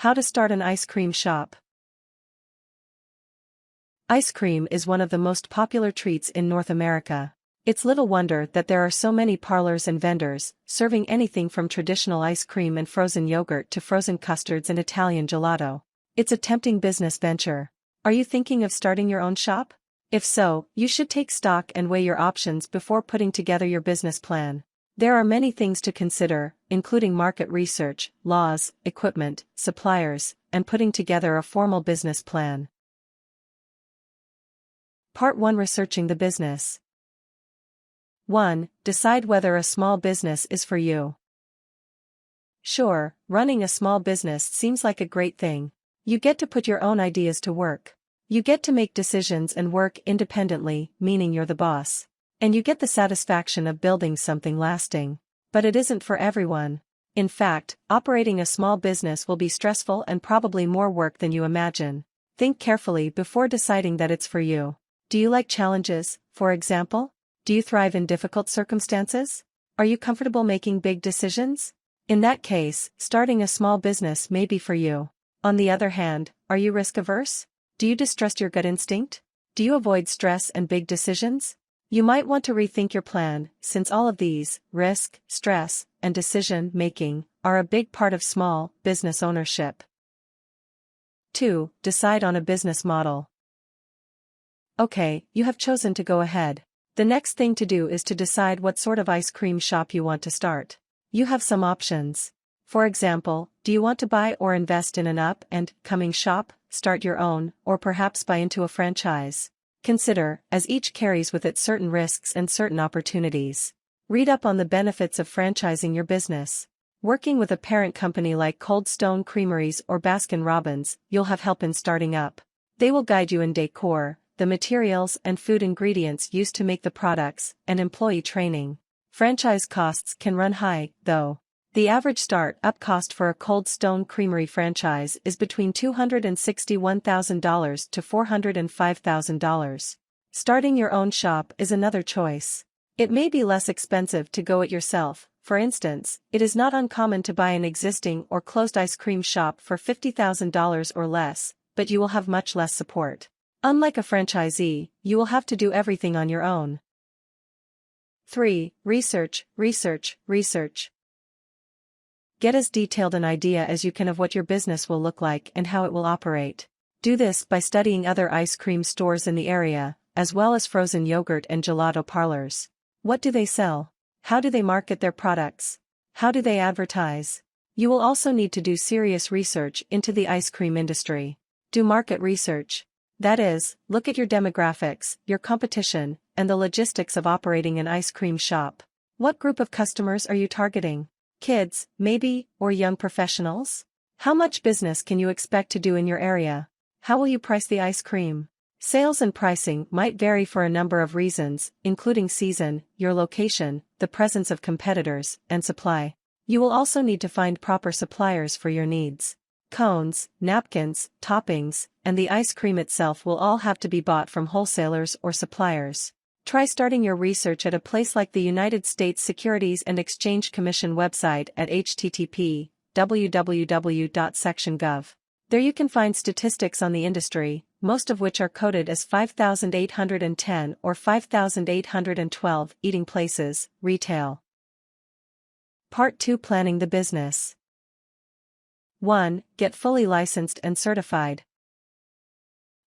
How to start an ice cream shop. Ice cream is one of the most popular treats in North America. It's little wonder that there are so many parlors and vendors, serving anything from traditional ice cream and frozen yogurt to frozen custards and Italian gelato. It's a tempting business venture. Are you thinking of starting your own shop? If so, you should take stock and weigh your options before putting together your business plan. There are many things to consider, including market research, laws, equipment, suppliers, and putting together a formal business plan. Part 1: Researching the business. 1. Decide whether a small business is for you. Sure, running a small business seems like a great thing. You get to put your own ideas to work. You get to make decisions and work independently, meaning you're the boss. And you get the satisfaction of building something lasting. But it isn't for everyone. In fact, operating a small business will be stressful and probably more work than you imagine. Think carefully before deciding that it's for you. Do you like challenges, for example? Do you thrive in difficult circumstances? Are you comfortable making big decisions? In that case, starting a small business may be for you. On the other hand, are you risk-averse? Do you distrust your gut instinct? Do you avoid stress and big decisions? You might want to rethink your plan, since all of these, risk, stress, and decision-making, are a big part of small business ownership. 2. Decide on a business model. Okay, you have chosen to go ahead. The next thing to do is to decide what sort of ice cream shop you want to start. You have some options. For example, do you want to buy or invest in an up-and-coming shop, start your own, or perhaps buy into a franchise? Consider, as each carries with it certain risks and certain opportunities. Read up on the benefits of franchising your business. Working with a parent company like Cold Stone Creameries or Baskin-Robbins, you'll have help in starting up. They will guide you in decor, the materials and food ingredients used to make the products, and employee training. Franchise costs can run high, though. The average start-up cost for a Cold Stone Creamery franchise is between $261,000 to $405,000. Starting your own shop is another choice. It may be less expensive to go it yourself. For instance, it is not uncommon to buy an existing or closed ice cream shop for $50,000 or less, but you will have much less support. Unlike a franchisee, you will have to do everything on your own. 3. Research. Get as detailed an idea as you can of what your business will look like and how it will operate. Do this by studying other ice cream stores in the area, as well as frozen yogurt and gelato parlors. What do they sell? How do they market their products? How do they advertise? You will also need to do serious research into the ice cream industry. Do market research. That is, look at your demographics, your competition, and the logistics of operating an ice cream shop. What group of customers are you targeting? Kids, maybe, or young professionals? How much business can you expect to do in your area? How will you price the ice cream? Sales and pricing might vary for a number of reasons, including season, your location, the presence of competitors, and supply. You will also need to find proper suppliers for your needs. Cones, napkins, toppings, and the ice cream itself will all have to be bought from wholesalers or suppliers. Try starting your research at a place like the United States Securities and Exchange Commission website at http://www.section.gov. There you can find statistics on the industry, most of which are coded as 5,810 or 5,812 eating places, retail. Part 2: Planning the business. 1. Get fully licensed and certified.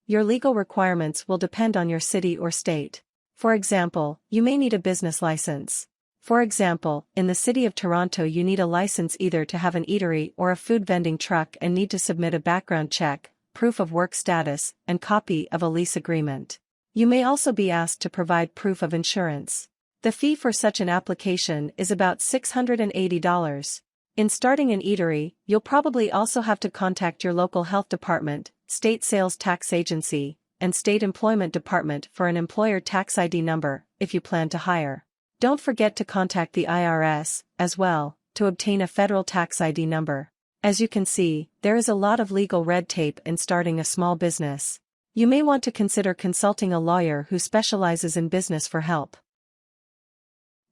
Your legal requirements will depend on your city or state. For example, you may need a business license. For example, in the city of Toronto you need a license either to have an eatery or a food vending truck and need to submit a background check, proof of work status, and copy of a lease agreement. You may also be asked to provide proof of insurance. The fee for such an application is about $680. In starting an eatery, you'll probably also have to contact your local health department, state sales tax agency, and state employment department for an employer tax ID number, if you plan to hire. Don't forget to contact the IRS, as well, to obtain a federal tax ID number. As you can see, there is a lot of legal red tape in starting a small business. You may want to consider consulting a lawyer who specializes in business for help.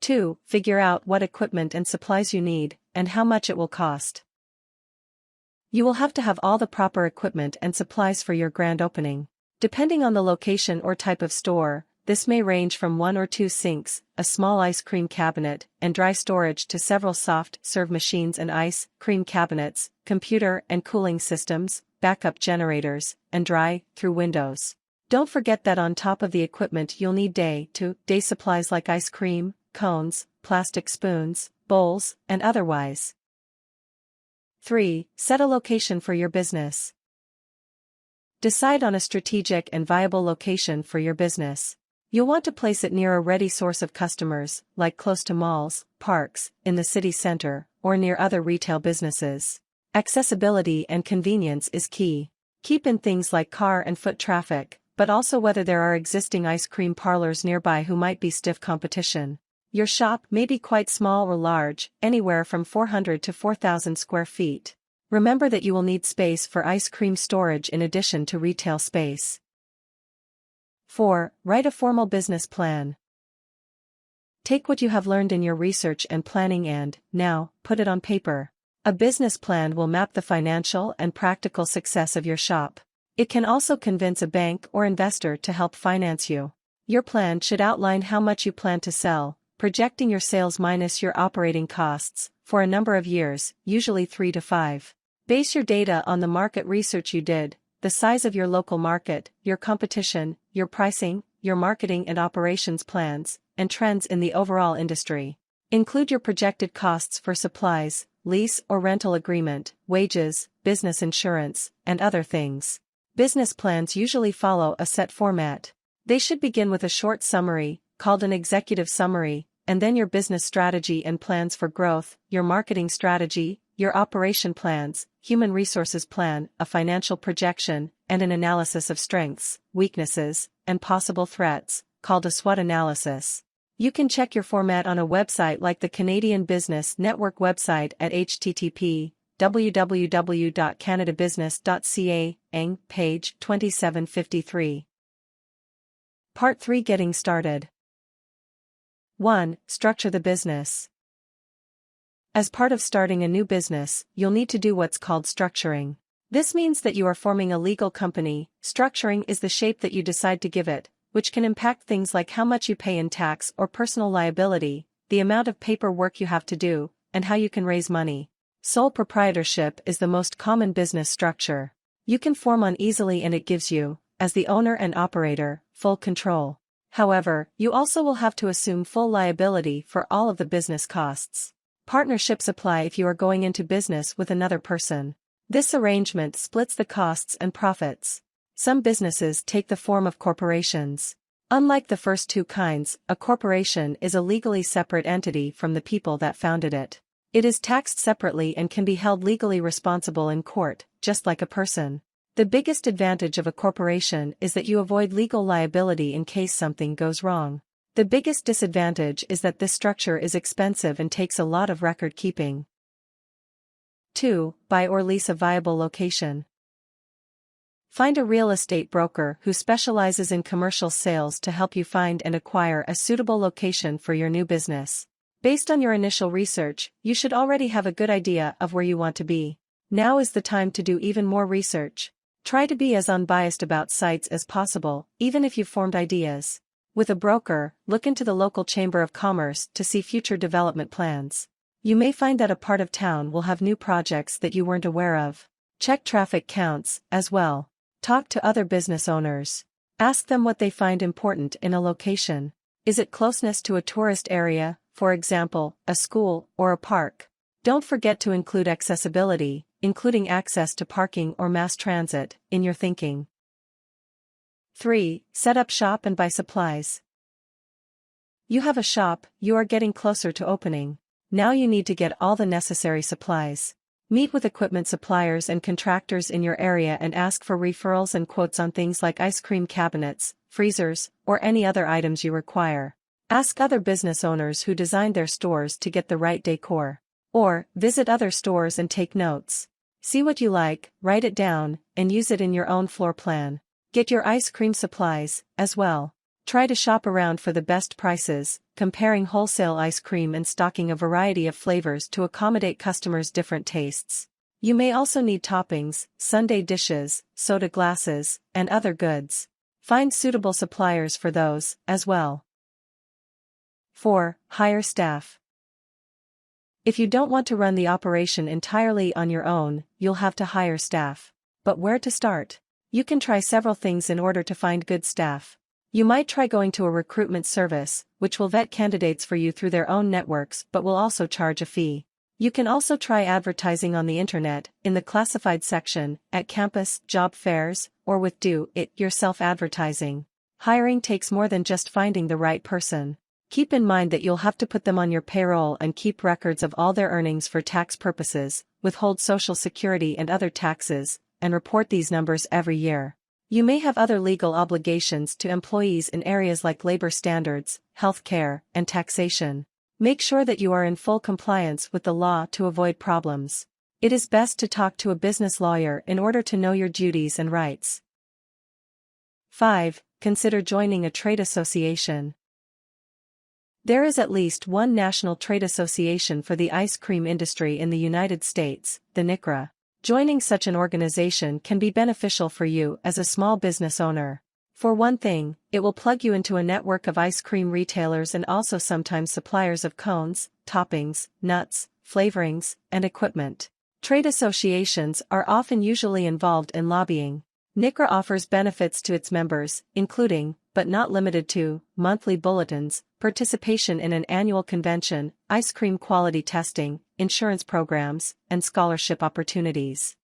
2. Figure out what equipment and supplies you need, and how much it will cost. You will have to have all the proper equipment and supplies for your grand opening. Depending on the location or type of store, this may range from 1 or 2 sinks, a small ice cream cabinet, and dry storage to several soft serve machines and ice cream cabinets, computer and cooling systems, backup generators, and dry-through windows. Don't forget that on top of the equipment you'll need day-to-day supplies like ice cream, cones, plastic spoons, bowls, and otherwise. 3. Set a location for your business. Decide on a strategic and viable location for your business. You'll want to place it near a ready source of customers, like close to malls, parks, in the city center, or near other retail businesses. Accessibility and convenience is key. Keep in things like car and foot traffic, but also whether there are existing ice cream parlors nearby who might be stiff competition. Your shop may be quite small or large, anywhere from 400 to 4,000 square feet. Remember that you will need space for ice cream storage in addition to retail space. 4. Write a formal business plan. Take what you have learned in your research and planning and, now, put it on paper. A business plan will map the financial and practical success of your shop. It can also convince a bank or investor to help finance you. Your plan should outline how much you plan to sell, projecting your sales minus your operating costs, for a number of years, usually 3 to 5. Base your data on the market research you did, the size of your local market, your competition, your pricing, your marketing and operations plans, and trends in the overall industry. Include your projected costs for supplies, lease or rental agreement, wages, business insurance, and other things. Business plans usually follow a set format. They should begin with a short summary, called an executive summary, and then your business strategy and plans for growth, your marketing strategy, your operation plans, human resources plan, a financial projection, and an analysis of strengths, weaknesses, and possible threats, called a SWOT analysis. You can check your format on a website like the Canadian Business Network website at http://www.canadabusiness.ca, eng, page 2753. Part 3. Getting started. 1. Structure the business. As part of starting a new business, you'll need to do what's called structuring. This means that you are forming a legal company. Structuring is the shape that you decide to give it, which can impact things like how much you pay in tax or personal liability, the amount of paperwork you have to do, and how you can raise money. Sole proprietorship is the most common business structure. You can form one easily and it gives you, as the owner and operator, full control. However, you also will have to assume full liability for all of the business costs. Partnerships apply if you are going into business with another person. This arrangement splits the costs and profits. Some businesses take the form of corporations. Unlike the first two kinds, a corporation is a legally separate entity from the people that founded it. It is taxed separately and can be held legally responsible in court, just like a person. The biggest advantage of a corporation is that you avoid legal liability in case something goes wrong. The biggest disadvantage is that this structure is expensive and takes a lot of record keeping. 2. Buy or lease a viable location. Find a real estate broker who specializes in commercial sales to help you find and acquire a suitable location for your new business. Based on your initial research, you should already have a good idea of where you want to be. Now is the time to do even more research. Try to be as unbiased about sites as possible, even if you've formed ideas. With a broker, look into the local chamber of commerce to see future development plans. You may find that a part of town will have new projects that you weren't aware of. Check traffic counts, as well. Talk to other business owners. Ask them what they find important in a location. Is it closeness to a tourist area, for example, a school or a park? Don't forget to include accessibility, including access to parking or mass transit, in your thinking. 3. Set up shop and buy supplies. You have a shop, you are getting closer to opening. Now you need to get all the necessary supplies. Meet with equipment suppliers and contractors in your area and ask for referrals and quotes on things like ice cream cabinets, freezers, or any other items you require. Ask other business owners who designed their stores to get the right decor. Or, visit other stores and take notes. See what you like, write it down, and use it in your own floor plan. Get your ice cream supplies, as well. Try to shop around for the best prices, comparing wholesale ice cream and stocking a variety of flavors to accommodate customers' different tastes. You may also need toppings, sundae dishes, soda glasses, and other goods. Find suitable suppliers for those, as well. 4. Hire staff. If you don't want to run the operation entirely on your own, you'll have to hire staff. But where to start? You can try several things in order to find good staff. You might try going to a recruitment service, which will vet candidates for you through their own networks but will also charge a fee. You can also try advertising on the internet, in the classified section, at campus, job fairs, or with do-it-yourself advertising. Hiring takes more than just finding the right person. Keep in mind that you'll have to put them on your payroll and keep records of all their earnings for tax purposes, withhold Social Security and other taxes, and report these numbers every year. You may have other legal obligations to employees in areas like labor standards, health care, and taxation. Make sure that you are in full compliance with the law to avoid problems. It is best to talk to a business lawyer in order to know your duties and rights. 5. Consider joining a trade association. There is at least one national trade association for the ice cream industry in the United States, the NICRA. Joining such an organization can be beneficial for you as a small business owner. For one thing, it will plug you into a network of ice cream retailers and also sometimes suppliers of cones, toppings, nuts, flavorings, and equipment. Trade associations are often usually involved in lobbying. NICRA offers benefits to its members, including, but not limited to, monthly bulletins, participation in an annual convention, ice cream quality testing, insurance programs, and scholarship opportunities.